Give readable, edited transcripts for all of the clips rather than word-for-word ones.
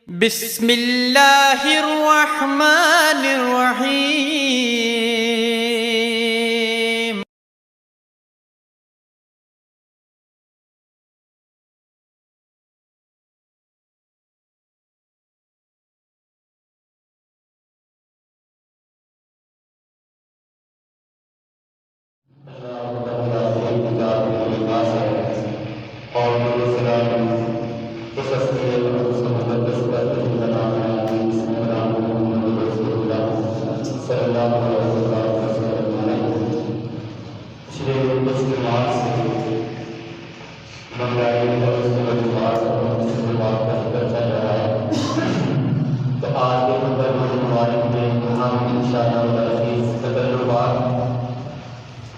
بسم اللہ الرحمن الرحیم۔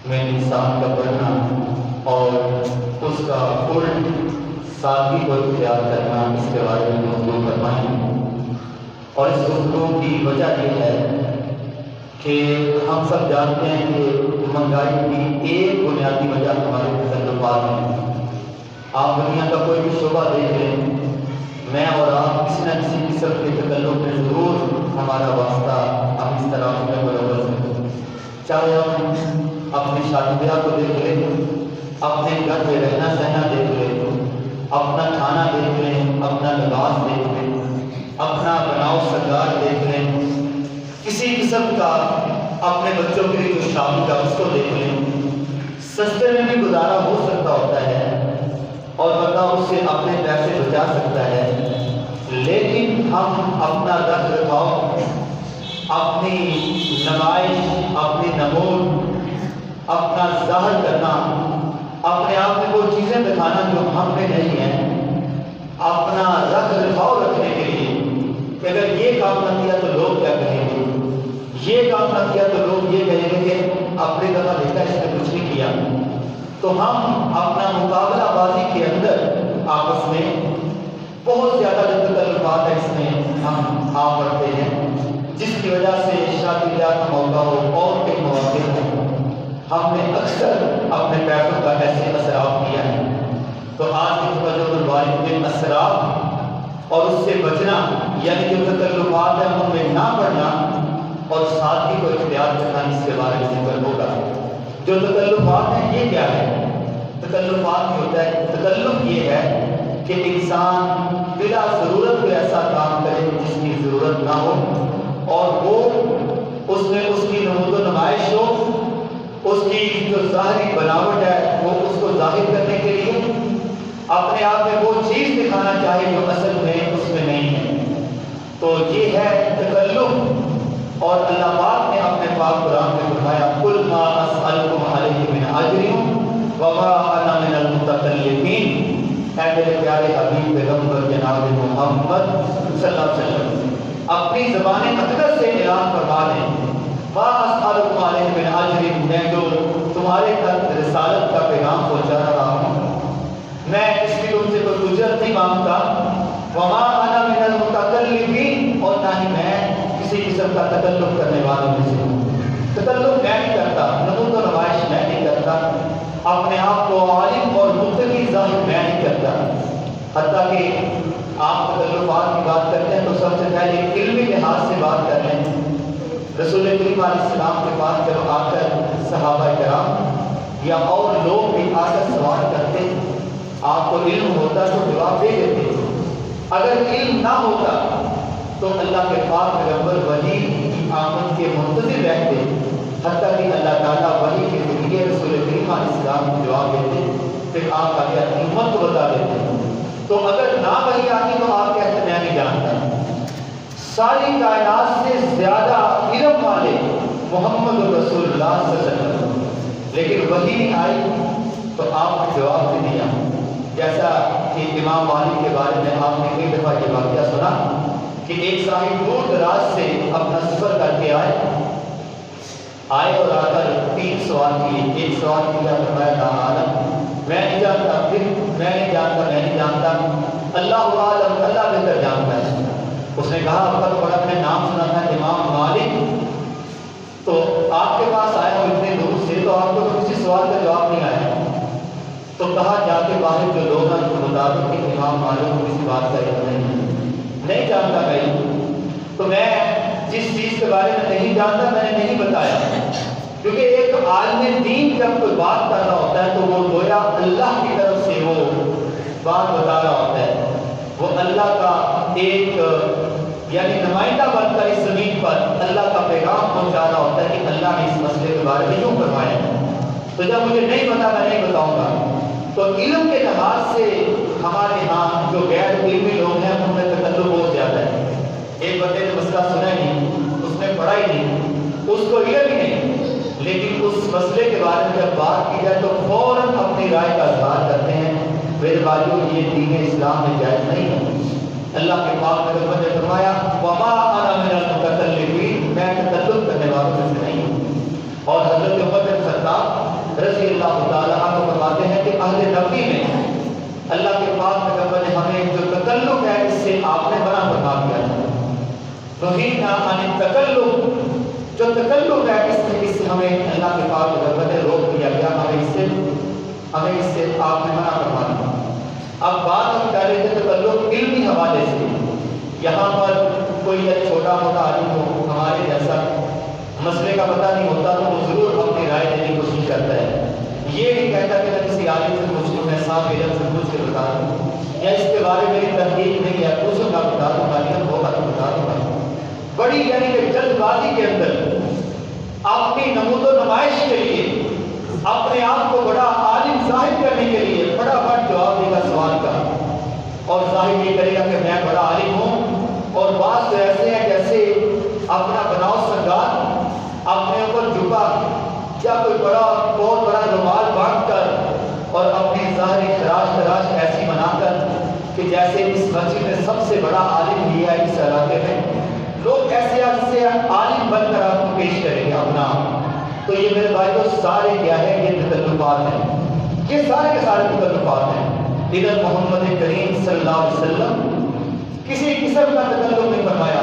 میں انسان کا بڑھنا اور اس کا الٹ سادگی کو اختیار کرنا، اس کے بارے میں گفتگو فرمائیں۔ اور اس گفتگو کی وجہ یہ ہے کہ ہم سب جانتے ہیں کہ مہنگائی کی ایک بنیادی وجہ ہمارے تکلفات ہیں۔ آپ دنیا کا کوئی بھی شعبہ دیکھ لیں، میں اور آپ کسی نہ کسی قسم کے تکلف میں ضرور ہمارا واسطہ ہم اس طرح میں برابر ہیں۔ چاہے ہم اپنی شادی بیاہ کو دیکھ لیں، اپنے گھر میں رہنا سہنا دیکھ لیں، اپنا کھانا دیکھ لیں، اپنا لباس دیکھ لیں، اپنا بناؤ سرگار دیکھ لیں، کسی قسم کا اپنے بچوں کے لیے جو شادی کا اس کو دیکھ لیں۔ سستے میں بھی گزارا ہو سکتا ہوتا ہے اور بندہ اس سے اپنے پیسے بچا سکتا ہے، لیکن ہم اپنا رکھ رکھاؤ، اپنی نمائش، اپنی نمود، اپنا ظاہر کرنا، اپنے آپ میں وہ چیزیں دکھانا جو ہم میں نہیں ہیں، اپنا رکھ رکھاؤ رکھنے کے لیے کہ اگر یہ کام نہ کیا تو لوگ کیا کہیں گے، یہ کام نہ کیا تو لوگ یہ کہیں گے کہ اپنی دفعہ دیکھا اس نے کچھ نہیں کیا۔ تو ہم اپنا مقابلہ بازی کے اندر آپس میں بہت زیادہ جو تکلفات ہے اس میں ہم آ پڑتے ہیں، جس کی وجہ سے شادی بیاہ کا موقع ہو اور کئی مواقع ہو، ہم نے اکثر اپنے پیسوں کا ایسے اثرات کیا ہے۔ تو آج کی جو والدین اثرات اور اس سے بچنا، یعنی جو تکلفات ہیں ان میں نہ پڑنا اور سادگی کو اختیار کرنا، اس کے بارے میں ذکر ہوگا۔ جو تکلفات ہیں یہ کیا ہے؟ تکلفات یہ ہوتا ہے، تکلف یہ ہے کہ انسان بلا ضرورت کوئی ایسا کام کرے جس کی ضرورت نہ ہو، اور وہ اس میں اس کی نمود و نمائش ہو، اس کی جو ظاہری بناوٹ ہے وہ اس کو ظاہر کرنے کے لیے اپنے آپ میں وہ چیز دکھانا چاہے جو اصل میں اس میں نہیں ہے۔ تو یہ ہے تکلف۔ اور اللہ پاک نے اپنے پاک قرآن میں فرمایا قُلْ مَا أَسْأَلُكُمْ عَلَيْهِ مِنْ أَجْرٍ وَمَا أَنَا مِنَ الْمُتَكَلِّفِينَ۔ اے میرے پیارے حبیب پیغمبر جناب محمد صلی اللہ علیہ وسلم، اپنی زبان اقدس سے اعلان فرما دیں مَا أَسْأَلُكُمْ عَلَيْهِ مِنْ أَجْرٍ، میں جو تمہارے تک رسالت کا پیغام پہنچا رہا ہوں، میں اس کی تم سے کوئی اجرت نہیں مانگتا، وَمَا أَنَا مِنَ الْمُتَكَلِّفِينَ، اور نہ ہی میں کسی قسم کا تکلف کرنے والوں میں سے ہوں۔ تکلف میں نہیں کرتا، نمود و نمائش میں نہیں کرتا، اپنے آپ کو عالم اور متقی ظاہر میں نہیں کرتا۔ حتیٰ کہ آپ تکلفات کی بات کرتے ہیں تو سب سے پہلے علمی لحاظ سے بات کر لیں۔ رسول کریم علیہ السلام کے پاس جب آ کر صحابہ کرام یا اور لوگ بھی آ کر سوال کرتے، آپ کو علم ہوتا تو جواب دے دیتے، اگر علم نہ ہوتا تو اللہ کے پاک پیغمبر وحی کی آمد کے منتظر رہتے، حتیٰ کہ اللہ تعالیٰ وحی کے ذریعے رسول کریم علیہ السلام کو جواب دیتے، پھر آپ کا کیا امت کو بتا دیتے۔ تو اگر نہ وحی آتی تو آپ کہتے میں نہیں جانتا۔ ساری کائنات سے زیادہ علم والے محمد رسول اللہ صلی اللہ علیہ وسلم، لیکن وحی نہیں آئی تو آپ نے جواب بھی دیا۔ جیسا کہ امام مالک کے بارے میں آپ نے کئی دفعہ یہ واقعہ سنا کہ ایک صاحب دور دراز سے اپنا سفر کر کے آئے اور آ کر 3 سوال کیے۔ ایک سوال کیا، فرمایا لا عالم، میں نہیں جانتا، پھر میں نہیں جانتا، اللہ عالم، اللہ بہتر جانتا ہے۔ اس نے کہا آپ کا تو بڑا میں نام سنا تھا امام مالک، تو آپ کے پاس آیا ہوں اتنے دور سے، تو آپ کو کسی سوال کا جواب نہیں آیا۔ تو کہا جا کے باہر جو لوگ ہیں ان کو بتا دو کہ امام مالک کو کسی بات کا علم نہیں ہے، نہیں جانتا بھائی، تو میں جس چیز کے بارے میں نہیں جانتا میں نے نہیں بتایا، کیونکہ ایک عالم دین جب کوئی بات کر رہا ہوتا ہے تو وہ گویا اللہ کی طرف سے وہ بات بتا رہا ہوتا ہے، وہ اللہ کا ایک یعنی نمائندہ بن کر اس زمین پر اللہ کا پیغام پہنچا رہا ہوتا ہے کہ اللہ نے اس مسئلے کے بارے میں یوں فرمایا ہے۔ تو جب مجھے نہیں پتا میں نہیں بتاؤں گا، تو علم کے لحاظ سے ہمارے ہاں جو غیر علمی لوگ ہیں ان میں تکلف بہت زیادہ ہے۔ ایک بندے نے مسئلہ سنا ہی نہیں، اس نے پڑھا ہی نہیں، اس کو علم ہی نہیں، لیکن اس مسئلے کے بارے میں جب بات کی جائے تو فوراً اپنی رائے کا اظہار کرتے ہیں۔ میرے بھائیوں، یہ دین اسلام میں جائز نہیں ہے۔ اللہ کے پاک پیغمبر نے فرمایا وما انا من المتکلمین، میں تکلف کرنے والوں میں سے نہیں ہوں۔ اور حضرت عمر بن خطاب رضی اللہ تعالیٰ عنہ فرماتے ہیں کہ اہل نبی میں اللہ کے پاک پیغمبر نے ہمیں جو تکلف ہے اس سے آپ نے منع فرما دیا تھا۔ نہینا عن التکلف، جو تکلف ہے اس سے ہمیں اللہ کے پاک پیغمبر نے روک دیا گیا، ہمیں اس سے آپ نے منع فرما دیا۔ اب بات ہم کر رہے تھے تکلف علمی حوالے سے۔ یہاں پر کوئی چھوٹا موٹا عالم ہو ہمارے جیسا، مسئلے کا پتہ نہیں ہوتا تو وہ ضرور اپنی رائے دینے کی کوشش کرتا ہے، یہ نہیں کہتا کہ میں کسی عالم سے پوچھ لوں، میں صاحب علم سے پوچھ کے بتا دوں، یا اس کے بارے میں میری تحقیق نہیں ہے، پوچھوں گا بتا دوں گا، علم ہوگا تو بتا دوں گا۔ بڑی یعنی کہ جلد بازی کے اندر اپنی نمود و نمائش کے لیے، اپنے آپ کو بڑا عالم ظاہر کرنے کے لیے فٹافٹ جواب دے گا سوال کا، اور ظاہر یہ کرے گا کہ میں بڑا عالم ہوں۔ اور بعض تو ایسے ہیں جیسے اپنا بناؤ سنگار، اپنے اوپر جھکا یا کوئی بہت بڑا رومال باندھ کر اور اپنی ظاہری خراش ایسی بنا کر کہ جیسے اس مسجد میں سب سے بڑا عالم ہی ہے اس علاقے میں، لوگ ایسے عالم بن کر آپ کو پیش کریں گے اپنا۔ تو یہ میرے بھائی کو سارے کیا ہے، یہ تکلفات ہیں، یہ سارے کے سارے تکلفات ہیں۔ ادھر محمد کریم صلی اللہ علیہ وسلم کسی قسم کا تکلف نہیں فرمایا،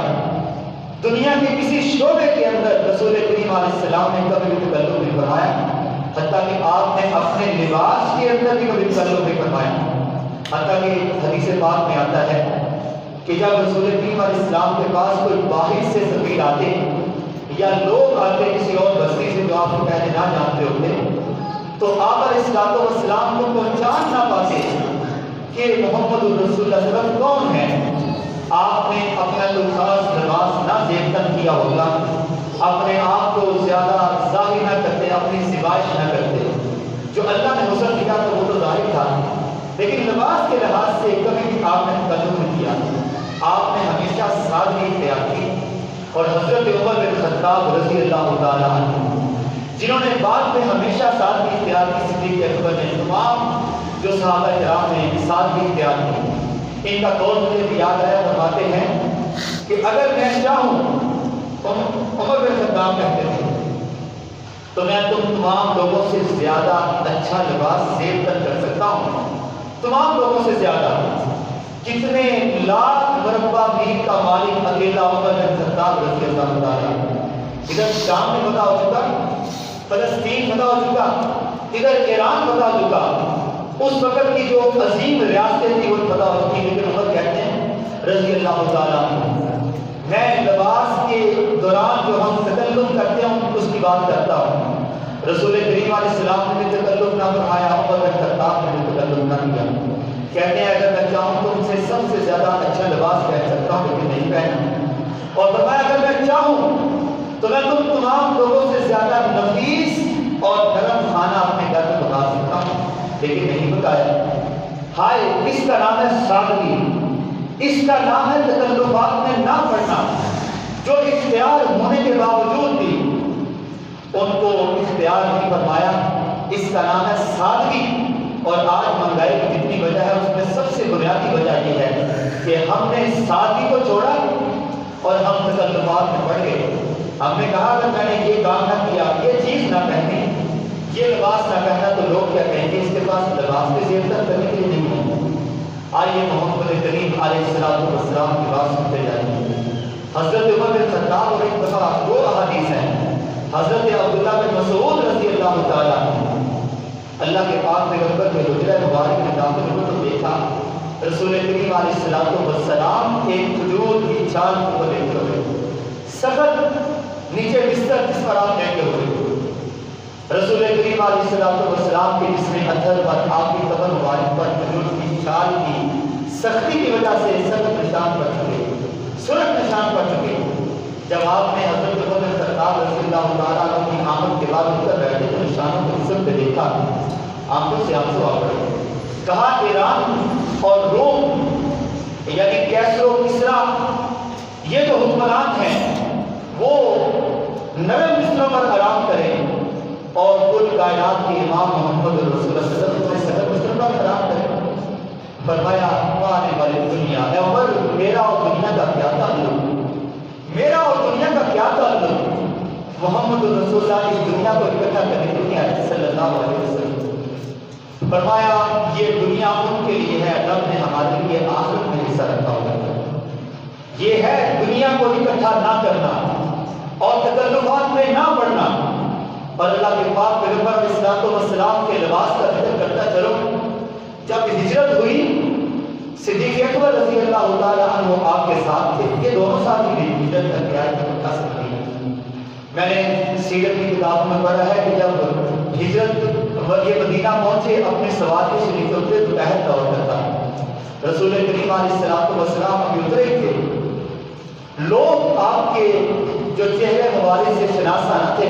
دنیا کے کسی شعبے کے اندر رسول کریم علیہ السلام نے کبھی بھی تکلف نہیں فرمایا، حتیٰ کہ آپ نے اپنے لباس کے اندر بھی کبھی تکلف نہیں فرمایا۔ حتیٰ کہ حدیث پاک میں آتا ہے کہ جب رسول کریم علیہ السلام کے پاس کوئی باہر سے سفیر آتے یا لوگ آتے کسی اور بستی سے جو آپ کو پہلے نہ جانتے ہوتے، تو آپ علیہ السلام کو پہچان نہ پاتے کہ محمد الرسول اللہ صلی اللہ علیہ وسلم کون ہے۔ آپ نے اپنا کوئی خاص لباس نہ زیبتن کیا ہوگا، اپنے آپ کو زیادہ ظاہر نہ کرتے، اپنی سبائش نہ کرتے، جو اللہ نے حسن کیا تو وہ تو ظاہر تھا، لیکن لباس کے لحاظ سے کبھی بھی آپ نے تکلف نہیں کیا، آپ نے ہمیشہ سادگی اختیار کی۔ اور حضرت عمر بن خطاب رضی اللہ تعالیٰ عنہ جنہوں نے بعد میں ہمیشہ سادگی اختیار کی، صدیق اکبر نے، تمام جو صحابہ کرام نے سادگی اختیار کی، ان کا قول مجھے بھی یاد آیا، فرماتے ہیں کہ اگر میں چاہوں، عمر بن خطاب کہتے تھے، تو میں تمام لوگوں سے زیادہ اچھا لباس زیب تن کر سکتا ہوں، تمام لوگوں سے زیادہ۔ کتنے لاکھ مربع میل کا مالک اکیلا عمر بن خطاب رضی اللہ تعالیٰ، ادھر شام میں فتح ہو چکا، فلسطین فتح ہو چکا، ادھر ایران فتح ہو چکا، اس وقت کی جو عظیم ریاستیں تھی وہ فتح ہو چکی، لیکن عمر کہتے ہیں رضی اللہ تعالیٰ میں لباس کے دوران جو ہم تکلف کرتے ہیں اس کی بات کرتا ہوں۔ رسول کریم علیہ السلام نے تکلف نہ فرمایا، عمر بن خطاب نے تکلف نہ کیا۔ کہتے ہیں اگر میں چاہوں تو ان سے سب سے زیادہ اچھا لباس پہن سکتا ہوں، لیکن نہیں پہنا۔ اور فرمایا اگر میں چاہوں تو میں تمام لوگوں سے زیادہ نفیس اور نرم کھانا اپنے گھر میں پکا سکتا ہوں، لیکن نہیں پکایا۔ ہائے، اس کا نام ہے سادگی، اس کا نام ہے تکلفات میں نہ پڑنا۔ جو اختیار ہونے کے باوجود بھی ان کو اختیار نہیں فرمایا، اس کا نام ہے سادگی۔ اور آج مہنگائی کی جتنی وجہ ہے اس میں سب سے بنیادی وجہ یہ ہے کہ ہم نے سادگی کو چھوڑا اور ہم تکلفات میں پڑ گئے۔ ہم نے کہا اگر میں نے یہ کام نہ کیا، یہ چیز نہ پہنی، یہ لباس نہ پہنا تو لوگ کیا کہیں گے، اس کے پاس لباس کے زیب تک کرنے کے لیے نہیں ہے۔ آئیے محمد کریم علیہ السلام کی بات سنتے جائیں۔ حضرت عمر بن خطاب اور ایک دفعہ دو احادیث ہیں، حضرت عبداللہ بن مسعود رضی اللہ تعالیٰ عنہ اللہ کے پاک پیغمبر کے حجرہ مبارک میں داخل ہوئے تو دیکھا رسول کریم علیہ السلام ایک کھجور کی چھال کو لیتے ہوئے سخت نیچے بستر جس پر آپ لیٹے ہوئے رسول کریم علیہ السلام کے جس میں ادھر پر آپ کی قبر مبارک پر کھجور کی چھال کی سختی کی وجہ سے سخت نشان پڑ چکے، سرخ نشان پڑ چکے۔ جب آپ نے حضرت بدر سرکار رضی اللہ تعالیٰ عنہ کی آمد کے بعد اتر بیٹھے تو نشانوں کو سب نے دیکھا، آنکھوں سے آنسو آ پڑے۔ کہا ایران اور روم یعنی کیسر و کسرا یہ جو حکمران ہیں وہ نرم بستروں پر آرام کریں اور کل کائنات کے امام محمد رسول اللہ صلی اللہ علیہ وسلم سخت بستروں پر آرام کریں۔ فرمایا آنے والی دنیا اے عمر میرا اور دنیا کا کیا تعلق، میرا اور دنیا کا کیا تعلق، محمد رسول اللہ اس دنیا کو اکٹھا کرنے دنیا ہے صلی اللہ علیہ وسلم۔ فرمایا یہ دنیا ان کے لیے ہے، رب نے ہمارے لیے آخرت میں حصہ رکھا ہوگا۔ یہ ہے دنیا کو اکٹھا نہ کرنا اور تکلفات میں نہ بڑھنا، اور اللہ کے پاک پیغمبر علیہ الصلوۃ والسلام کے لباس کا ذکر کرتا چلو۔ جب ہجرت ہوئی صدیق اکبر رضی اللہ تعالیٰ عنہ آپ کے ساتھ تھے، یہ دونوں ساتھی بھی ہجرت کر کے آئے مکہ سے مدینہ۔ میں نے سیرت کی کتابوں میں پڑھا ہے کہ جب ہجرت یہ مدینہ پہنچے اپنے سواری سے نکلتے دوپہر کا وقت تھا، رسول کریم علیہ السلام ابھی اترے ہی تھے۔ لوگ آپ کے جو چہرے مبارک سے شناسا نہ تھے،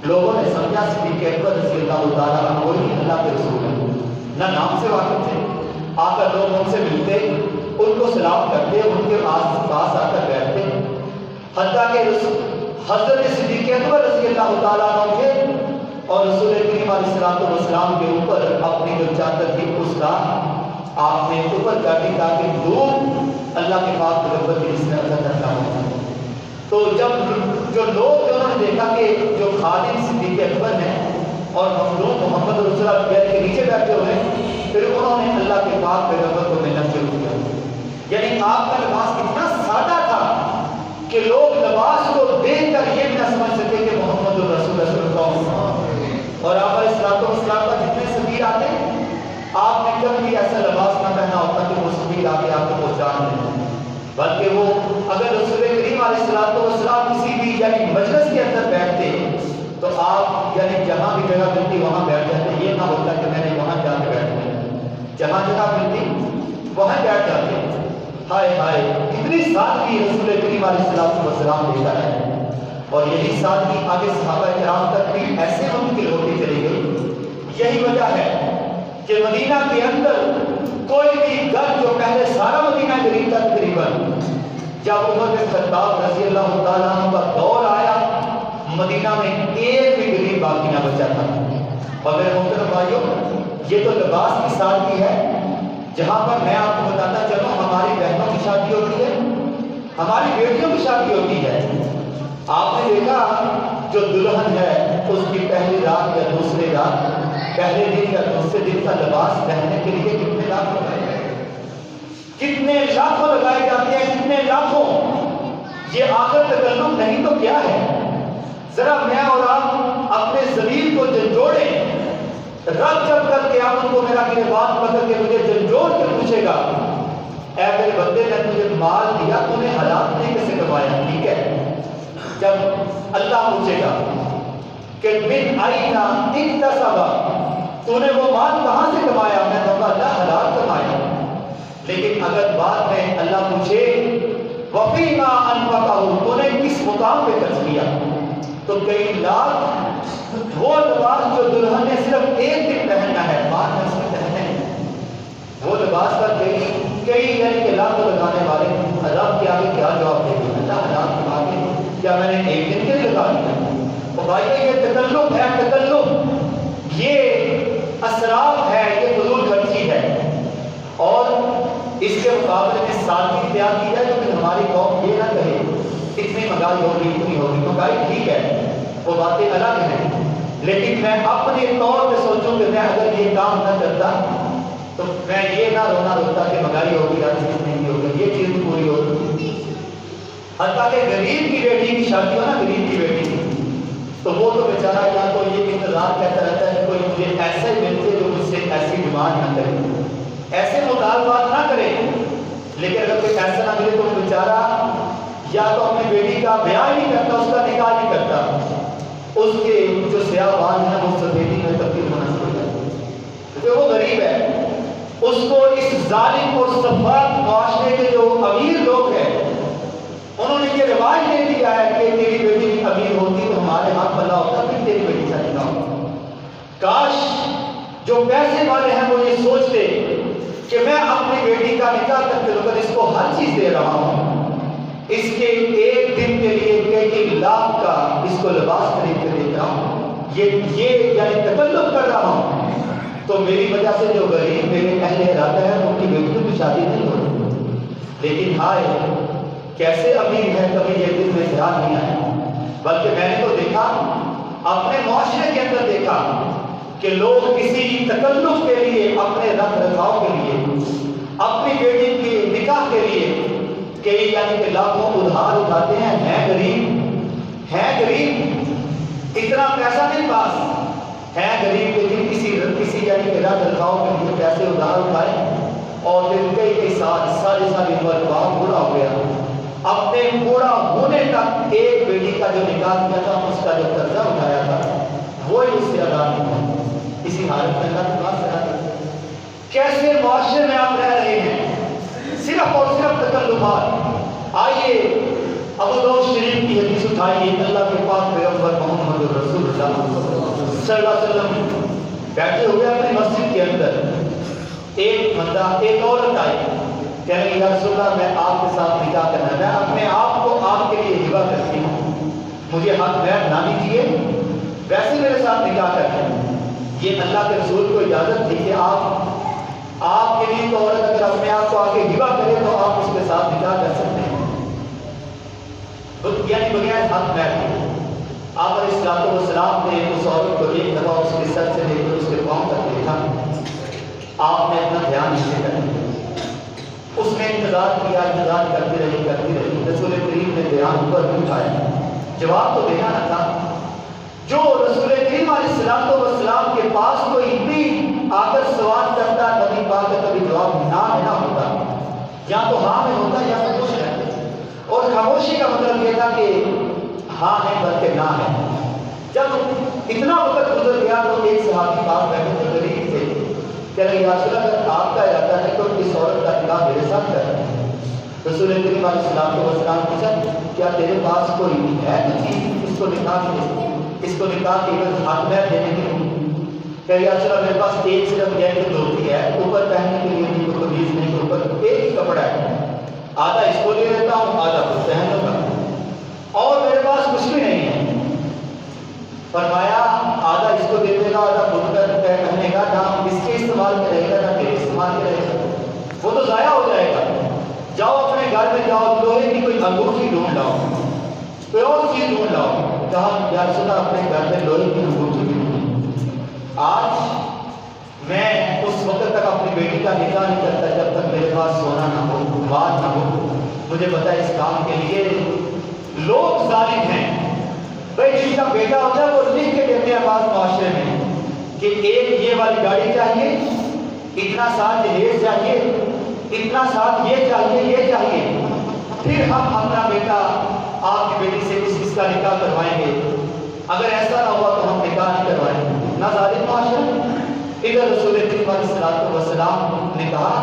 لوگوں نے سمجھا صدیق اکبر رضی اللہ تعالیٰ عنہ وہی اللہ کے رسول ہیں، نہ نام سے واقف تھے۔ آ کر لوگ ان سے ملتے، ان کو سلام کرتے، ان کے پاس آ کر بیٹھتے، حتیٰ کہ حضرت صدیق اکبر رضی اللہ تعالیٰ عنہ تھے اور رسول کریم علیہ السلام کے اوپر اپنی جو چادر تھی اس کا آپ نے اوپر کر دی تاکہ دور اللہ کے پاک پیغمبر کی جس میں اللہ کرنا ہوتا۔ تو جب جو لوگ جو انہوں نے دیکھا کہ جو خادم صدیق اکبر ہیں اور مخلوق محمد رسول اللہ بیت کے نیچے بیٹھے ہوئے ہیں، پھر انہوں نے اللہ کے پاک پیغمبر کو ملنا شروع کیا۔ یعنی آپ کا لباس اتنا سادہ تھا کہ لوگ لباس کو دیکھ کر یہ نہ سمجھ سکے کہ محمد رسول اللہ صلی اللہ علیہ وسلم، اور آپ علیہ السلام کا جتنے سفیر آتے آپ نے کبھی بھی ایسا لباس نہ پہنا ہوتا کہ وہ سفیر آ کے آپ کو پہچان دیں، بلکہ وہ اگر رسول کریم علیہ السلام کسی بھی یعنی مجلس کے اندر بیٹھتے تو آپ یعنی جہاں بھی جگہ ملتی وہاں بیٹھ جاتے، یہ نہ ہوتا کہ میں نے وہاں جا کے بیٹھنا، جہاں جگہ ملتی وہاں بیٹھ جاتے۔ ہائے ہائے کتنی سادگی رسول کریم علیہ السلام دیتا ہے، اور یہی سادگی آگے صحابہ کرام تک بھی ایسے منتقل ہوتی چلی گئی۔ یہی وجہ ہے کہ مدینہ کے اندر کوئی بھی گھر جو پہلے سارا مدینہ غریب تھا تقریباً، جب عمر بن خطاب رضی اللہ تعالیٰ عنہ کا دور آیا مدینہ میں ایک بھی غریب باقی نہ بچا تھا۔ اور میرے محترم بھائیوں یہ تو لباس کی سادگی ہے، جہاں پر میں آپ کو بتاتا چلوں ہماری بہنوں کی شادی ہوتی ہے، ہماری بیٹیوں کی شادی ہوتی ہے، آپ نے دیکھا جو دلہن ہے اس کی پہلی رات یا دوسرے رات، پہلے دن یا دوسرے دن کا لباس پہننے کے لیے کتنے لاکھ لگائے جاتے ہیں، کتنے لاکھوں لگائے جاتے ہیں، کتنے لاکھوں۔ یہ آخر تکلف نہیں تو کیا ہے؟ ذرا میں اور آپ اپنے ضمیر کو جھنجھوڑیں، رب جب کر کے آپ کو میرا گریبان پکڑ کے مجھے جھنجھوڑ کے پوچھے گا اے میرے بندے میں تجھے مال دیا تو نے حلال نہیں کیسے کمایا؟ ٹھیک ہے، جب اللہ پوچھے گا کہ من این اکتسب تو نے وہ مال کہاں سے کمایا؟ میں کہوں گا اللہ حلال کمایا۔ لیکن اگر بعد میں اللہ پوچھے وفیما انفقہ تو نے کس مقام پہ خرچ کیا، تو کئی لاکھ وہ لباس جو دلہن نے صرف ایک دن پہننا ہے بعد میں اس میں پہنے وہ لباس پر کئی یعنی کہ لاکھوں لگانے والے رب کے آگے کیا جواب دے گا؟ اللہ حلال کما کے کیا میں نے ایک دن کے لیے لگا دیا؟ تو بھائی یہ تکلف ہے، تکلف یہ اسراف ہے، یہ فضول خرچی ہے، اور اس کے مقابلے میں سادگی اختیار کی جائے تو پھر ہماری قوم یہ نہ کہے اتنی مہنگائی ہوگی اتنی ہوگی۔ مہنگائی ٹھیک ہے، وہ باتیں الگ ہیں، لیکن میں اپنے طور پہ سوچوں کہ میں اگر یہ کام نہ کرتا تو میں یہ نہ روتا کہ مہنگائی ہوگی یا چیز نہیں ہوگی، یہ چیز پوری ہوگی۔ حتیٰ کہ غریب کی بیٹی کی شادی ہو نا، غریب کی بیٹی کی، تو وہ تو بیچارہ یا تو یہ انتظار کرتا رہتا ہے کہ کوئی مجھے ایسا ہی ملتے جو مجھ سے ایسی ڈیمانڈ نہ کرے، ایسے مطالبات نہ کرے، لیکن اگر کوئی ایسا نہ ملے تو بیچارہ یا تو اپنی بیٹی کا بیاہ نہیں کرتا، اس کا نکاح نہیں کرتا، اس کے جو سیاہ بال ہیں وہ سفیدی میں تبدیل ہونا شروع کر دیتے، کیونکہ وہ غریب ہے۔ اس کو اس ظالم اور سفاک معاشرے کے جو امیر لوگ ہیں انہوں نے یہ رواج دے دیا ہے کہ تیری بیٹی امیر ہوتی تو ہمارے ہاتھ پلہ ہوتا، پھر تیری بیٹی کا نکاح ہوتا۔ کاش جو پیسے والے ہیں وہ یہ سوچتے کہ میں اپنی بیٹی کا نکاح کرتے وقت اس کو ہر چیز دے رہا ہوں، اس کے ایک دن کے لیے کئی لاکھ کا اس کو لباس خرید کے دیتا ہوں، یہ یعنی تکلف کر رہا ہوں، تو میری وجہ سے جو غریب میرے اہل ارادہ ہے ان کی بیٹیوں کی شادی نہیں ہو رہی۔ لیکن ہائے کیسے امیر ہے، کبھی یہ دن میں دھیان نہیں آیا، بلکہ میں نے تو دیکھا اپنے معاشرے کے اندر دیکھا کہ لوگ کسی تکلف کے لیے، اپنے رکھ رکھاؤ کے لیے، اپنی بیٹی کے نکاح کے لیے کئی یعنی کہ لاکھوں ادھار اٹھاتے ہیں غریب، اتنا پیسہ نہیں پاس ہے غریب، لیکن کسی یعنی کہ رکھ رکھاؤ کے لیے پیسے ادھار اٹھائے اور پھر کئی ساری عمر بعد بوڑھا ہو گیا، اپنے بوڑھا ہونے تک ایک بیٹی کا جو نکاح کیا تھا اس کا جو قرضہ اٹھایا تھا وہی اس سے ادا نہیں ہوا، اسی حالت میں اللہ کے پاس رہا۔ کیسے معاشرے میں آپ رہ رہے ہیں، صرف اور صرف تکلفات۔ آئیے ابو داؤد شریف کی حدیث اٹھائیے، اللہ کے پاک پیغمبر محمد رسول اللہ صلی اللہ علیہ وسلم بیٹھے ہوئے اپنی مسجد کے اندر، ایک بندہ ایک عورت آئی، کہنے لگی یا رسول اللہ میں آپ کے ساتھ نکاح کرنا ہے، میں اپنے آپ کو آپ کے لیے ہبہ کرتی ہوں، مجھے حق مہر نہ دیجیے، ویسے میرے ساتھ نکاح کرتے ہیں۔ یہ اللہ کے رسول کو اجازت تھی کہ آپ کے لیے تو عورت اگر اپنے آپ کو آگے ہبہ کرے تو آپ اس کے ساتھ نکاح کر سکتے ہیں، یعنی بغیر حق مہر کے۔ آپ علیہ السلام نے اس عورت کو ایک دفعہ اس کے سر سے لے کر اس کے پاؤں تک دیکھا، آپ نے اپنا دھیان نیچے کر دیا، اس نے انتظار کیا، انتظار کرتی رہی، رسول کریم نے دھیان اوپر نہیں اٹھایا، جواب تو دینا نہ تھا۔ جو رسول کریم علیہ السلام کے پاس کوئی بھی آ کر سوال کرتا، نبی پاک کا کبھی جواب نہ ہوتا، یا تو ہاں میں ہوتا یا خاموش رہتے، اور خاموشی کا مطلب یہ تھا کہ ہاں ہے بلکہ نہ ہے۔ جب اتنا وقت گزر گیا تو ایک صحابی پاس بیٹھے تھے، غریب تھے، کہہ رہے یا رسول اللہ اگر آپ کا ارادہ ہے تو اس عورت کا نکاح میرے ساتھ کریں۔ رسول کریم علیہ السلام پوچھا کیا تیرے پاس کوئی ہے چیز اس کو نکاح کی حق مہر دینے کے لیے؟ کہ یا رسول اللہ میرے پاس ایک صرف یہ کہ دھوتی ہے، اوپر پہننے کے لیے نہیں، کوئی قمیض نہیں، اوپر ایک ہی کپڑا ہے، آدھا اس کو لے لیتا ہوں آدھا خود پہن لوں گا، اور میرے پاس کچھ بھی نہیں ہے۔ فرمایا آدھا اس کو دے دے گا، آدھا خود پہنے گا، نہ اس کے استعمال میں رہے گا نہ تیرے استعمال میں رہے گا، وہ تو ضائع ہو جائے گا۔ جاؤ اپنے گھر میں جاؤ، لوہے کی کوئی انگوٹھی ڈھونڈ لاؤ، کوئی اور چیز ڈھونڈ لاؤ۔ کہا یا رسول اللہ اپنے گھر میں لوہے کی انگوٹھی بھی نہیں۔ آج میں اس وقت تک اپنی بیٹی کا نکاح نہیں کرتا جب تک میرے پاس سونا نہ ہو، مال نہ ہو۔ مجھے پتا ہے اس کام کے لیے لوگ ظالم ہیں، بھائی جس کا بیٹا ہوتا ہے وہ لکھ کے دیتے ہیں بعض معاشرے میں کہ ایک یہ والی گاڑی چاہیے، اتنا سال جہیز چاہیے، اتنا سال یہ چاہیے، پھر ہم اپنا بیٹا آپ کی بیٹی سے اس کا نکاح کروائیں گے، اگر ایسا نہ ہوا تو ہم نکاح نہیں کروائیں گے۔ اتنا ظالم معاشرہ۔ ادھر رسول کریم علیہ السلام نے کہا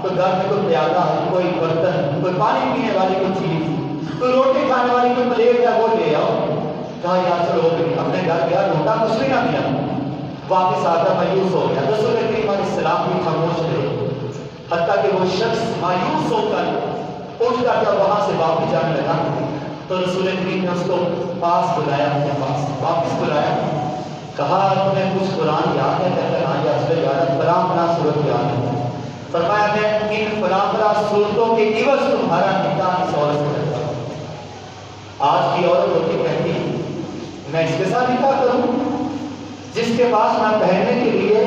تو گھر میں کوئی پیالہ ہے، کوئی برتن، کوئی پانی پینے والی کوئی چیز، کوئی روٹی کھانے والی کوئی پلیٹ ہے وہ لے آؤ۔ کہا یا چلو اپنے گھر گیا، لوٹا کچھ بھی نہ دیا، واپس آتا مایوس ہو گیا۔ رسول کریم علیہ السلام بھی خاموش رہے، حتیٰ کہ وہ شخص مایوس ہو کر اٹھ کر جب وہاں سے واپس جانے لگا تو رسول کریم نے اس کو پاس بلایا، اپنے پاس واپس بلایا، کہا تمہیں کچھ قرآن یاد ہے؟ کہتا ہاں یا رسول اللہ فلاں فلاں صورت یاد ہے۔ فرمایا میں ان فلاں فلاں صورتوں کے عوض تمہارا نکاح اس عورت سے کرتا ہوں۔ آج کی عورت ہوتی کہتی میں اس کے ساتھ نکاح کروں جس کے پاس نہ پہننے کے لیے،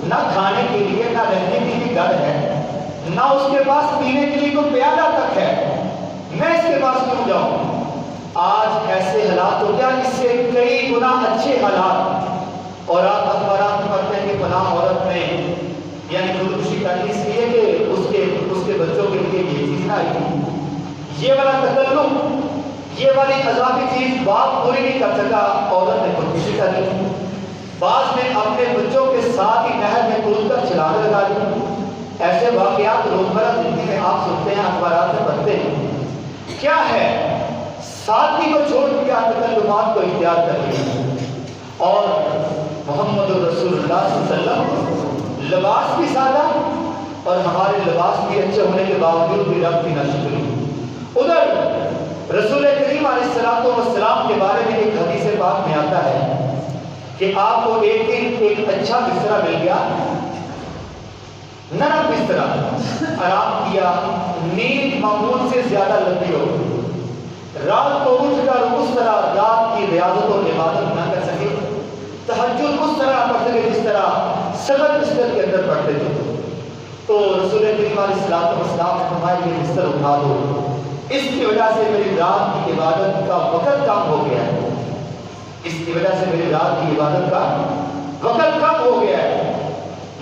نہ کھانے کے لیے، نہ رہنے کے لیے گھر ہے، نہ اس کے پاس پینے کے لیے کوئی پیالہ تک ہے، میں اس کے پاس کیوں جاؤں؟ آج ایسے حالات ہو گیا، اس سے کئی گنا اچھے حالات، اور آپ اخبارات میں پڑھتے ہیں کہ فلاں عورت نے یعنی خودکشی کرنی اس لیے کہ اس کے بچوں کے لیے یہ چیز نہ آئی، یہ والا تکلف، یہ والی عذابی چیز باپ پوری نہیں کر سکا، عورت نے خودکشی کر لی۔ بعض نے اپنے بچوں کے ساتھ ہی نہر میں کود کر چھلانگ لگا دی۔ ایسے واقعات روزمرہ زندگی میں آپ سنتے ہیں، اخبارات میں پڑھتے ہیں۔ کیا ہے؟ سادگی کو چھوڑ دیا، تکلفات کو اختیار کر لیا۔ اور محمد رسول اللہ صلی اللہ علیہ وسلم لباس بھی سادہ اور ہمارے لباس بھی اچھے ہونے کے باوجود بھی رب کی ناشکری۔ ادھر رسول کریم علیہ السلام کے بارے میں ایک حدیث پاک میں آتا ہے کہ آپ کو ایک دن ایک اچھا بسترا مل گیا، نرم بسترا، آرام کیا، نیند معمول سے زیادہ لمبی ہو گئی، رات کو اٹھ کر اس طرح رات کی ریاضت اور عبادت نہ کر سکے، تہجد اس طرح پڑھ سکے جس طرح سخت بستر کے اندر پڑھتے تھے، تو رسول کریم علیہ السلام نے فرمایا یہ بستر اٹھا دو، اس کی وجہ سے میری رات کی عبادت کا وقت کم ہو گیا ہے، اس کی وجہ سے میری رات کی عبادت کا وقت کم ہو گیا ہے۔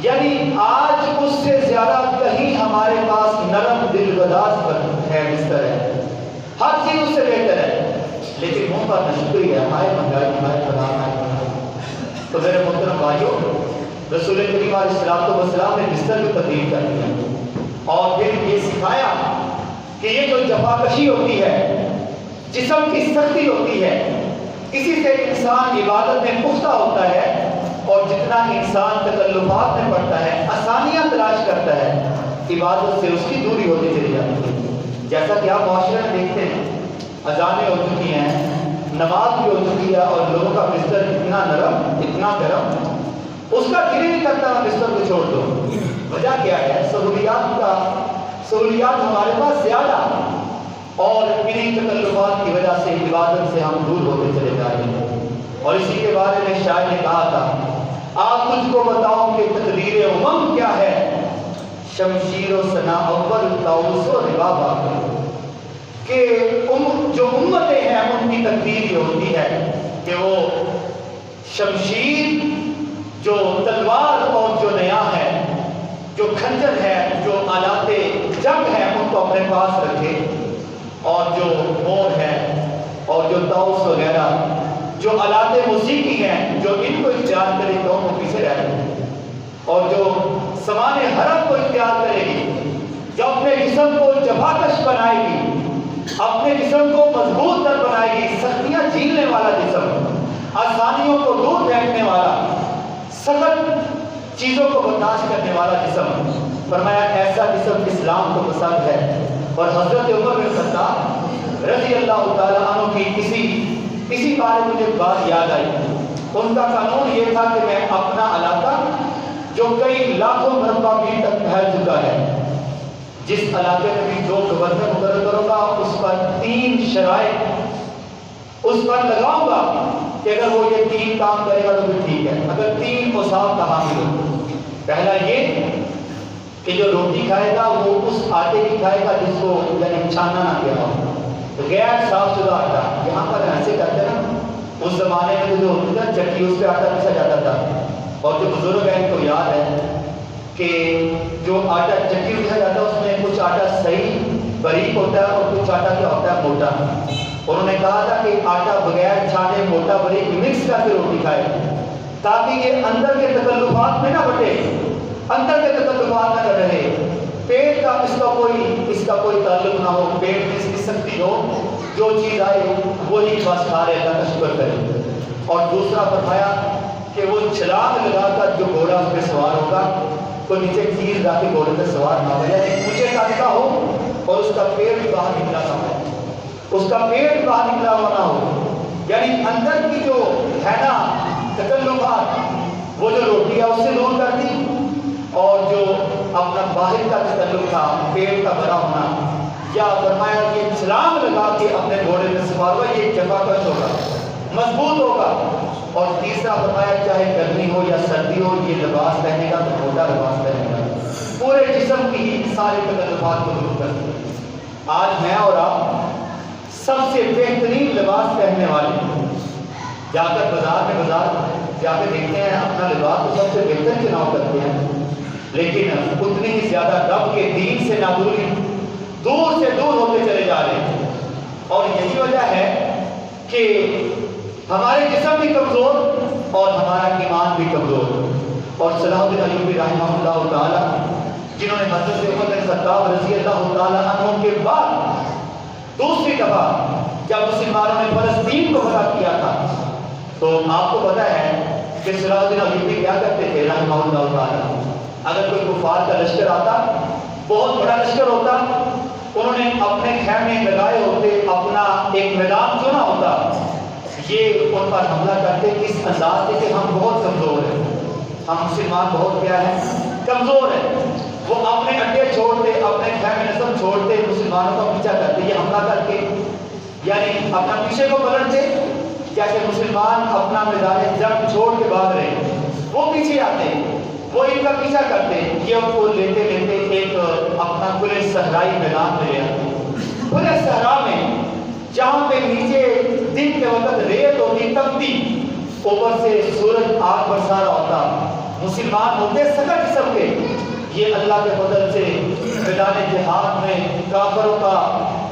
یعنی آج اس سے زیادہ کہیں ہمارے پاس نرم دل گداز ہے، بستر ہے، ہر چیز اس سے بہتر ہے، لیکن منہ پر نشکری ہے، ہمارے مہنگائی، ہمارے خدا۔ تو میرے محترم بھائیوں، رسول کریم علیہ السلام نے بستر کو تبدیل کر دیا اور پھر یہ سکھایا کہ یہ جو جفاکشی ہوتی ہے، جسم کی سختی ہوتی ہے، اسی سے انسان عبادت میں پختہ ہوتا ہے، اور جتنا انسان تکلفات میں پڑتا ہے، آسانیاں تلاش کرتا ہے، عبادت سے اس کی دوری ہوتی چلی جاتی ہے۔ جیسا کہ آپ معاشرے میں دیکھتے ہیں، اذانیں ہو چکی ہیں، نماز بھی ہو چکی ہے، اور لوگوں کا بستر اتنا نرم، اتنا گرم، اس کا دل نہیں کرتا نا بستر کو چھوڑ دو۔ وجہ کیا ہے؟ سہولیات ہمارے پاس زیادہ، اور انہیں تکلفات کی وجہ سے عبادت سے ہم دور ہوتے چلے جا رہے ہیں۔ اور اسی کے بارے میں شاعر نے کہا تھا، آپ مجھ کو بتاؤ کہ تقدیر امم کیا ہے، شمشیر و ثنا اول طاؤس و رباب آخر، کہ جو امتیں ہیں ان کی تقدیر یہ ہوتی ہے کہ وہ شمشیر، جو تلوار اور جو نیا ہے، جو کھنجر ہے، جو آلات جنگ ہے، ان کو اپنے پاس رکھے، اور جو مور ہے اور جو طاؤس وغیرہ جو آلات موسیقی ہیں، جو ان کو اختیار کرے تو وہ پیچھے رہ جائے، اور جو سامان حرم کو اختیار کرے گی، جو اپنے جسم کو جفاکش بنائے گی، اپنے جسم کو مضبوط تر بنائے گی، سختیاں جھیلنے والا جسم، آسانیوں کو دور پھینکنے والا، سخت چیزوں کو برداشت کرنے والا جسم، فرمایا ایسا جسم اسلام کو پسند ہے۔ اور حضرت عمر بن خطاب رضی اللہ تعالیٰ عنہ کی اسی بارے مجھے بات یاد آئی۔ ان کا قانون یہ تھا کہ میں اپنا علاقہ جو کئی لاکھوں مربع میل تک پھیل چکا ہے، جس علاقے میں بھی جو گورنر مقرر کروں گا اس پر 3 شرائط اس پر لگاؤں گا کہ اگر وہ یہ 3 کام کرے گا تو پھر ٹھیک ہے، اگر 3 اوصاف کا حامل ہو۔ پہلا یہ کہ جو روٹی کھائے گا وہ اس آٹے کی کھائے گا جس کو یعنی چھانا نہ کیا ہو، غیر صاف شدہ آٹا۔ یہاں پر ایسے کرتے نا، اس زمانے میں جو ہوتی تھا چکی، اس پہ آٹا پیسا جاتا تھا، اور جو بزرگ ہیں ان کو یاد ہے کہ جو آٹا چکی پیسا جاتا ہے اس میں کچھ آٹا صحیح باریک ہوتا ہے اور کچھ آٹا کیا ہوتا ہے موٹا۔ انہوں نے کہا تھا کہ آٹا بغیر چھانے موٹا باریک مکس کر کے روٹی کھائے تاکہ یہ اندر کے تکلفات میں نہ بٹے، اندر کے تکلفات نہ رہے، پیٹ کا اس کا کوئی تعلق نہ ہو، پیٹ میں اس کی سختی ہو، جو چیز آئے وہی بس کھائے، اللہ کا شکر کرے۔ اور دوسرا فرمایا کہ وہ چھلانگ لگا کر جو گھوڑا اس پہ سوار ہوگا، کوئی نیچے چیز لا کے گھوڑے پہ سوار نہ ہو، یعنی اونچے کا ہو اور اس کا پیٹ بھی باہر نکلا نہ ہو، اس کا پیٹ باہر نکلا ہوا نہ ہو، یعنی اندر کی جو ہے نا تکلفات، وہ جو روٹی ہے اس سے دور کر دی، اور جو اپنا باہر کا تکلف تھا پیٹ کا بڑا ہونا، یا فرمایا کہ چھلانگ لگا کے اپنے گھوڑے میں سوار ہوا، یہ جفاکش ہوگا، مضبوط ہوگا۔ اور تیسرا فرمایا چاہے گرمی ہو یا سردی ہو، یہ لباس پہنے گا تو موٹا لباس پہنے گا، پورے جسم کی ہی سارے تکلفات کو دور کر دیں۔ آج میں اور آپ سب سے بہترین لباس پہننے والے جا کر بازار میں جا کے دیکھتے ہیں، اپنا لباس تو سب سے بہتر چناؤ کرتے ہیں، لیکن اتنی ہی زیادہ رب کے دین سے نادوری، دور سے دور ہوتے چلے جا رہے ہیں۔ اور یہی وجہ ہے کہ ہمارے جسم بھی کمزور اور ہمارا ایمان بھی کمزور۔ اور صلاح الدین ایوبی رحمہ اللہ تعالی، جنہوں نے حضرت عمر بن خطاب رضی اللہ تعالی عنہ کے بعد دوسری دفعہ جب مسلمانوں نے فلسطین کو فتح کیا تھا، تو آپ کو پتہ ہے کہ صلاح الدین ایوبی کیا کرتے تھے رحمہ اللہ تعالی؟ اگر کوئی کفار کا لشکر آتا، بہت بڑا لشکر ہوتا، انہوں نے اپنے خیمے لگائے ہوتے، اپنا ایک میدان چنا ہوتا، یہ ان پر حملہ کرتے اس انداز سے کہ ہم بہت کمزور ہیں، ہم مسلمان بہت کیا ہیں، کمزور ہیں۔ وہ اپنے اڈے چھوڑتے، اپنے خیمے نصب چھوڑتے، مسلمانوں کا پیچھا کرتے، یہ حملہ کر کے یعنی اپنا پیچھے کو پلٹتے، جیسے مسلمان اپنا میدان جنگ چھوڑ کے بھاگ رہے ہیں، وہ پیچھے آتے، وہ ان کا پیچھا کرتے، یہ ان کو لیتے لیتے ایک اپنا کھلے صحرائی میدان میں لے آتے۔ کھلے صحرا میں جہاں پہ نیچے دن کے وقت ریت ہوتی تپتی، اوپر سے سورج آگ برسا رہا ہوتا، مسلمان ہوتے سکڑ قسم کے، یہ اللہ کے فضل سے میدان جہاد میں کافروں کا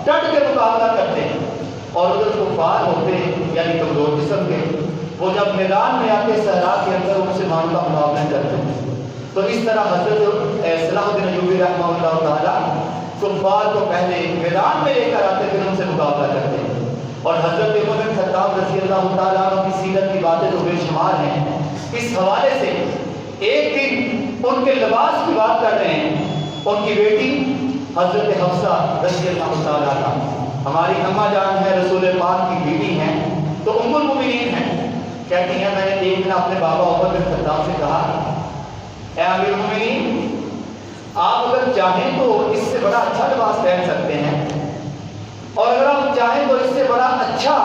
ڈٹ کے مقابلہ کرتے ہیں، اور ادھر کفار ہوتے یعنی کمزور قسم کے، وہ جب میدان میں آتے صحرا کے اندر مسلمانوں کا مقابلہ کرتے ہیں۔ تو اس طرح حضرت صلاح الدین ایوبی رحمہ اللہ تعالی کفار کو پہلے میدان میں لے کر آتے، پھر ان سے مقابلہ کرتے ہیں۔ اور حضرت عمر بن خطاب رضی اللہ تعالیٰ عنہ کی سیرت کی باتیں تو بے شمار ہیں۔ اس حوالے سے ایک دن ان کے لباس کی بات کر رہے ہیں، ان کی بیٹی حضرت حفصہ رضی اللہ تعالیٰ عنہ، ہماری اماں جان ہے، رسول پاک کی بیٹی ہیں، تو ام المؤمنین ہیں، کہتی ہیں میں نے ایک دن اپنے بابا عمر بن خطاب سے کہا، اے امیر المؤمنین، آپ اگر چاہیں تو اس سے بڑا اچھا لباس پہن سکتے ہیں، اور اگر آپ چاہیں تو اس سے بڑا اچھا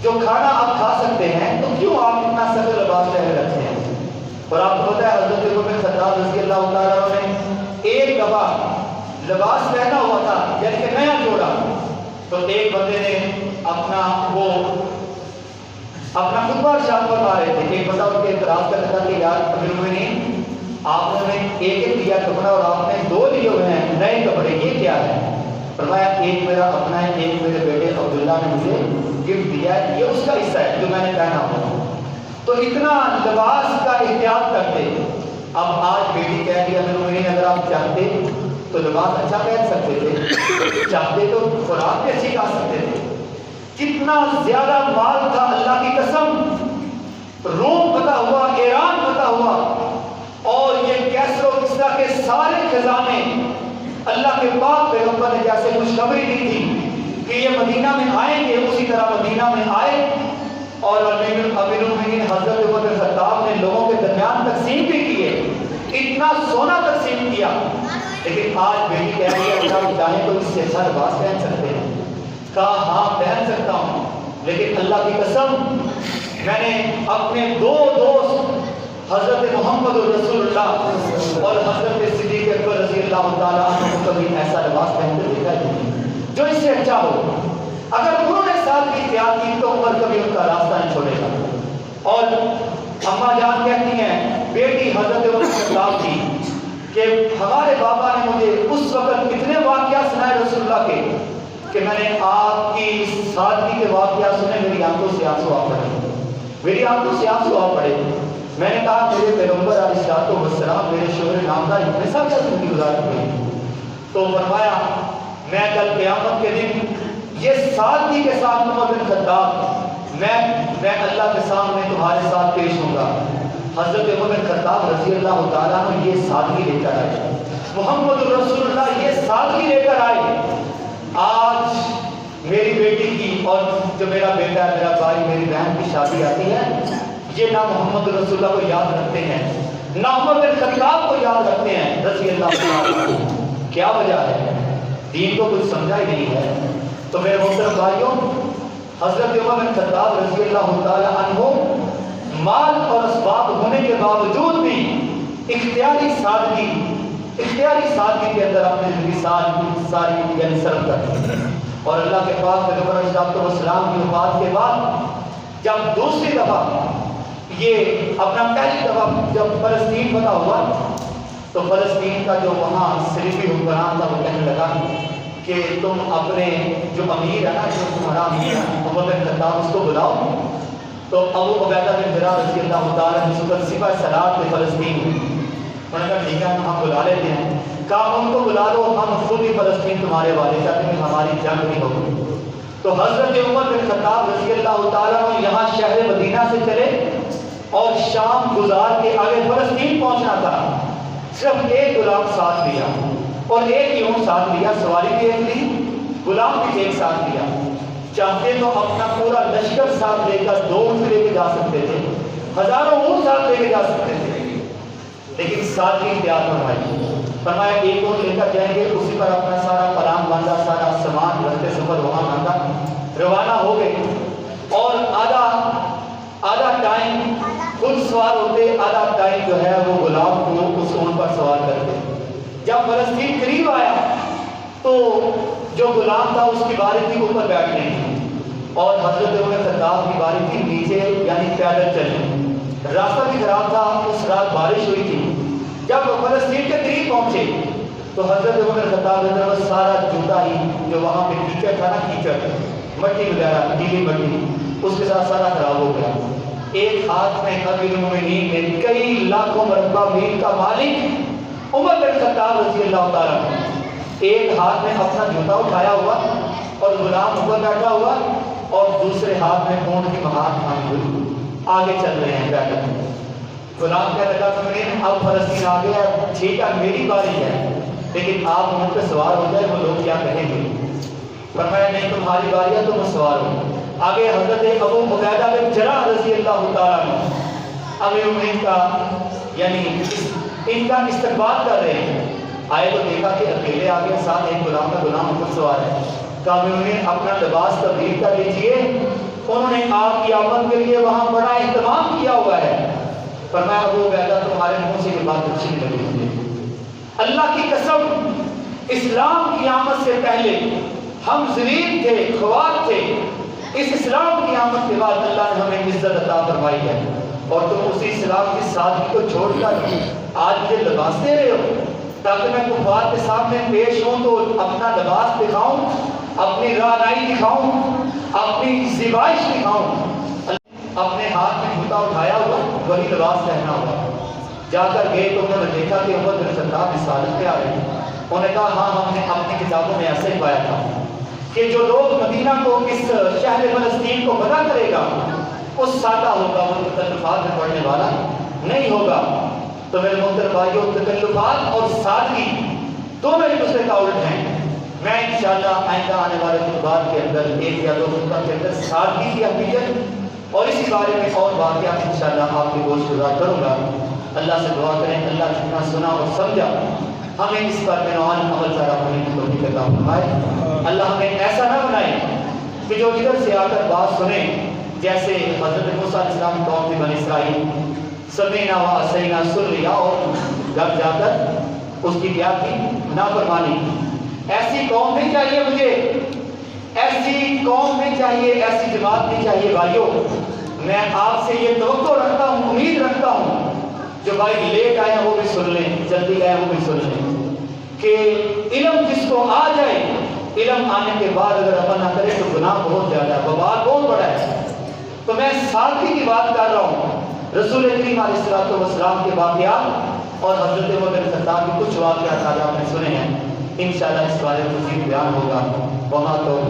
جو کھانا آپ کھا سکتے ہیں، تو کیوں آپ اتنا سخت لباس پہن رکھتے ہیں؟ اور آپ کو پتہ ہے حضرت عمر بن خطاب رضی اللہ تعالیٰ عنہ نے ایک دفعہ لباس پہنا ہوا تھا، یعنی کہ نیا جوڑا، تو ایک بندے نے اپنا خطبہ ارشاد فرما رہے تھے، ایک بندہ ان کے اعتراض کرتا تھا کہ یار امیر المؤمنین، آپ نے ایک دیا کپڑا اور آپ نے دو لیے ہوئے ہیں نئے کپڑے، یہ کیا ہے؟ فرمایا ایک میرا اپنا ہے، ایک میرے بیٹے عبداللہ نے مجھے گفٹ دیا ہے، یہ اس کا حصہ ہے جو میں نے پہنا ہوا۔ تو اتنا لباس کا احتیاط کرتے۔ اب آج بیٹی کہہ دیا امیر المؤمنین اگر آپ چاہتے تو لباس اچھا پہن سکتے تھے، چاہتے تو خوراک بھی اچھی کھا سکتے تھے۔ کتنا زیادہ مال تھا، اللہ کی قسم، روم فتح ہوا، ایران فتح ہوا، اور یہ کیسر و کسریٰ کے سارے خزانے اللہ کے پاک پیغمبر نے جیسے خوشخبری دی تھی کہ یہ مدینہ میں آئیں گے، اسی طرح مدینہ میں آئے، اور امیر المؤمنین حضرت عمر بن خطاب نے لوگوں کے درمیان تقسیم بھی کیے، اتنا سونا تقسیم کیا۔ لیکن آج بیٹی کہہ رہی ہے اگر آپ چاہیں تو اس سے اچھا لباس پہن سکتے ہیں۔ کہا ہاں پہن سکتا ہوں، لیکن اللہ کی قسم میں نے اپنے دو دوست حضرت محمد رسول اللہ اور حضرت صدیق اکبر رضی اللہ تعالیٰ عنہ کو کبھی ایسا لباس پہن کر دیکھا نہیں جو اس سے اچھا ہو۔ اگر انہوں نے ساتھ کی اختیار کی تو عمر کبھی ان کا راستہ نہیں چھوڑے گا۔ اور اماں جان کہتی ہیں بیٹی حضرت عمر بن خطاب کی کہ ہمارے بابا نے مجھے اس وقت اتنے واقعات سنائے رسول اللہ کے کہ میں نے آپ کی سادگی کے واقعات سنے، میری آنکھوں سے آنسو آ پڑے، میری آنکھوں سے آنسو آ پڑے۔ میں نے کہا میرے پیغمبر علیہ السلام میرے شوہر نامدار اتنے سال تک زندگی گزار ہوئی، تو فرمایا میں کل قیامت کے دن یہ سادگی کے ساتھ عمر بن خطاب میں اللہ کے سامنے تمہارے ساتھ پیش ہوں گا۔ حضرت عمر بن خطاب رضی اللہ تعالیٰ عنہ یہ سادگی لے کر آئے، محمد رسول اللہ یہ سادگی لے کر آئے۔ آج میری بیٹی کی اور جو میرا بیٹا ہے، میرا بھائی، میری بہن کی شادی آتی ہے، یہ نہ محمد رسول اللہ کو یاد رکھتے ہیں، نہ عمر بن خطاب کو یاد رکھتے ہیں رضی اللہ تعالیٰ عنہ۔ کیا وجہ ہے؟ دین کو کچھ سمجھا ہی نہیں ہے۔ تو میرے محترم بھائیوں، حضرت عمر بن خطاب رضی اللہ تعالیٰ عنہ مال اور اسباب ہونے کے باوجود بھی اختیاری سادگی کے اندر اپنی زندگی ساری یعنی صرف کرتے ہیں۔ اور اللہ کے پاک پیغمبر علیہ السلام کی وفات کے بعد جب دوسری دفعہ یہ اپنا پہلی دفعہ جب فلسطین فتح ہوا تو فلسطین کا جو وہاں صلیبی حکمران تھا وہ کہنے لگا کہ تم اپنے جو امیر ہے نا، جو تمہارا امیر ہے عمر بن خطاب، اس کو بلاؤ۔ تو ابو عبیدہ بن جراح رضی اللہ تعالیٰ عنہ اس وقت سپہ سالار تھے فلسطین میں، انہوں نے کہا ٹھیک ہے ہم بلا لیتے ہیں۔ کہا ان کو بلا لو، ہم خود ہی فلسطین تمہارے والے چاہتے ہیں، ہماری جنگ نہیں ہوگی۔ تو حضرت عمر بن خطاب رضی اللہ تعالیٰ عنہ یہاں شہر مدینہ سے چلے اور شام گزار کے آگے فلسطین پہنچنا تھا۔ صرف ایک غلام ساتھ لیا اور ایک ہی اونٹ ساتھ لیا، سواری بھی ایک لی، غلام بھی ایک ساتھ لیا۔ چاہتے تو اپنا پورا لشکر ساتھ لے کر 2 اونٹ لے کے جا سکتے تھے، ہزاروں اونٹ ساتھ لے کے جا سکتے تھے، لیکن ساتھ ہی اختیار فرمایا ایک اونٹ لے کر جائیں گے، اسی پر اپنا سارا پلان باندھا، سارا سامان رکھتے سفر وہاں باندھا، روانہ ہو گئے اور آدھا ٹائم خود سوار ہوتے، آدھا ٹائم جو ہے وہ غلام کو اس اونٹ پر سوار کرتے۔ جب فلسطین قریب آیا تو جو غلام تھا اس کی باری تھی اوپر بیٹھنے کی اور حضرت عمر خطاب کی باری تھی نیچے، یعنی پیدل چلنے۔ راستہ بھی خراب تھا، اس رات بارش ہوئی تھی۔ جب فلسطین کے قریب پہنچے تو حضرت عمر خطاب نے سارا جوتا ہی جو وہاں پہ کیچڑ تھا نا، کیچڑ مٹی وغیرہ گیلی مٹی، اس کے ساتھ سارا خراب ہو گیا۔ ایک ہاتھ میں امیر المومنین میں کئی لاکھوں مربع میل کا مالک عمر بن خطاب رضی اللہ تعالیٰ، ایک ہاتھ میں اپنا جوتا اٹھایا ہوا اور غلام اوپر بیٹھا ہوا اور دوسرے ہاتھ میں اونٹ کی مہار تھامی ہوئی، آگے چل رہے ہیں بیٹھے۔ غلام کہنے لگا کہ اب فلسطین آ گیا، ٹھیک ہے میری باری ہے، لیکن آپ اونٹ پہ سوار ہو جائے، وہ لوگ کیا کہیں گے؟ فرمایا نہیں تمہاری باری ہے، تم سوار ہو۔ آگے حضرت ابو عبیدہ بن جراح رضی اللہ تعالیٰ عنہ امیر المومنین کا یعنی ان کا استقبال کر رہے ہیں۔ آئے تو دیکھا کہ اکیلے آگے، ساتھ ایک غلام کا غلام اوپر سوار ہے۔ کہا امیر المومنین اپنا لباس تبدیل کر لیجیے، انہوں نے آپ کی آمد کے لیے وہاں بڑا اہتمام کیا ہوا ہے۔ فرمایا ابو عبیدہ تمہارے منہ سے یہ بات اچھی نہیں لگی مجھے، اللہ کی قسم اسلام کی آمد سے پہلے ہم ذلیل تھے، خوار تھے، اس اسلام کی آمد کے بعد اللہ نے ہمیں عزت عطا فرمائی ہے، اور تم اسی اسلام کی سادگی کو چھوڑ کر آج مجھے لباس دے رہے ہو تاکہ میں کفار کے سامنے پیش ہوں تو اپنا لباس دکھاؤں، اپنی رعنائی دکھاؤں، اپنی زیبائش دکھاؤں۔ اپنے ہاتھ میں جوتا اٹھایا ہوا، وہی لباس پہنا ہوا۔ جا کر گئے تو انہوں نے دیکھا کہ عمر بن خطاب رسالت پہ آ رہے ہیں۔ انہوں نے کہا ہاں ہم نے اپنی کتابوں میں ایسے ہی پایا تھا کہ جو لوگ مدینہ کو، اس شہر فلسطین کو فتح کرے گا وہ سادہ ہوگا، وہ تکلفات میں پڑنے والا نہیں ہوگا۔ تو میرے محترم بھائیو، تکلفات اور سادگی دونوں ایک دوسرے کا الٹ ہیں۔ میں انشاءاللہ آئندہ آنے والے خطبات کے اندر 1 یا 2 خطبہ کے اندر سادگی کی اہمیت اور اسی بارے میں اور واقعات انشاءاللہ آپ کے گوش گزار کروں گا۔ اللہ سے دعا کریں اللہ جتنا سنا اور سمجھا ہمیں اس پر بنوان عمل پیرا ہونے کی توفیق عطا فرمائے۔ اللہ ہمیں ایسا نہ بنائے کہ جو ادھر سے آ کر بات سنیں جیسے حضرت موسیٰ علیہ السلام قوم بنی اسرائیل سمینا و عصینا سن لیا اور گھر جا کر اس کی کیا کی نافرمانی۔ ایسی قوم نہیں چاہیے مجھے، ایسی قوم نہیں چاہیے، ایسی جماعت نہیں چاہیے۔ بھائیو میں آپ سے یہ توقع رکھتا ہوں، امید رکھتا ہوں، جو بھائی لیٹ آئے وہ بھی سن لیں، جلدی آئے وہ بھی سن لیں، کہ علم جس کو آ جائے، علم آنے کے بعد اگر عمل نہ کرے تو گناہ بہت زیادہ ہے، وبال بہت بڑا ہے۔ تو میں سادگی کی بات کر رہا ہوں، رسول کریم علیہ السلام کے واقعات اور حضرت عمر بن خطاب کے کچھ واقعات آج آپ نے سنے ہیں، انشاءاللہ اس بارے میں مزید بیان ہوگا۔ وہاں تو